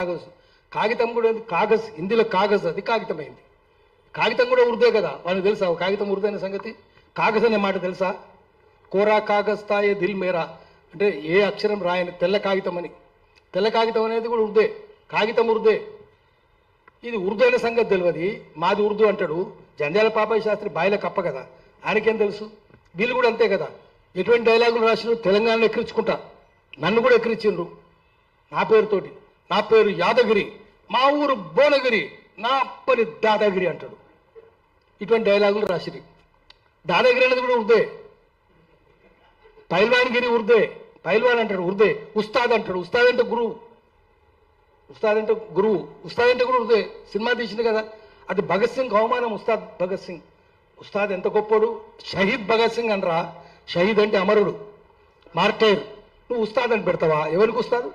కాగజ్. కాగితం కూడా కాగజ్, హిందీలో కాగజ్, అది కాగితమైంది. కాగితం కూడా ఉర్దే కదా, వాళ్ళకి తెలుసా కాగితం ఉర్దే అనే సంగతి? కాగజ్ అనే మాట తెలుసా? కోరా కాగజ్ తాయే దిల్ మేరా అంటే ఏ అక్షరం రాయని తెల్ల కాగితం అని. తెల్ల కాగితం అనేది కూడా ఉర్దే, కాగితం ఉర్దే. ఇది ఉర్దూ అనే సంగతి తెలియదు. మాది ఉర్దూ అంటాడు. జంధ్యాల పాపయ్య శాస్త్రి బాయిల కప్ప కదా, ఆయనకేం తెలుసు? వీళ్ళు కూడా అంతే కదా. ఎటువంటి డైలాగులు రాసిన తెలంగాణలో ఎక్కిరించుకుంటా, నన్ను కూడా ఎక్కిరించిండ్రు నా పేరుతోటి. నా పేరు యాదగిరి, మా ఊరు భువనగిరి, నా పని దాదాగిరి అంటాడు. ఇటువంటి డైలాగులు రాసిరి. దాదాగిరి అనేది కూడా ఉర్దే. పైల్వాన్గిరి ఉర్దే, పైల్వాన్ అంటాడు ఉర్దే. ఉస్తాద్ అంటాడు, ఉస్తాద్ అంటే గురువు. ఉస్తాద్ అంటే గురువు, ఉస్తాద్ అంటే కూడా ఉర్దే. సినిమా తీసింది కదా, అది భగత్ సింగ్ అవమానం. ఉస్తాద్ భగత్ సింగ్, ఉస్తాద్ ఎంత గొప్పోడు. షహీద్ భగత్ సింగ్ అనరా, షహీద్ అంటే అమరుడు, మార్టైర్. నువ్వు ఉస్తాద్ అని పెడతావా? ఎవరికి ఉస్తాదు?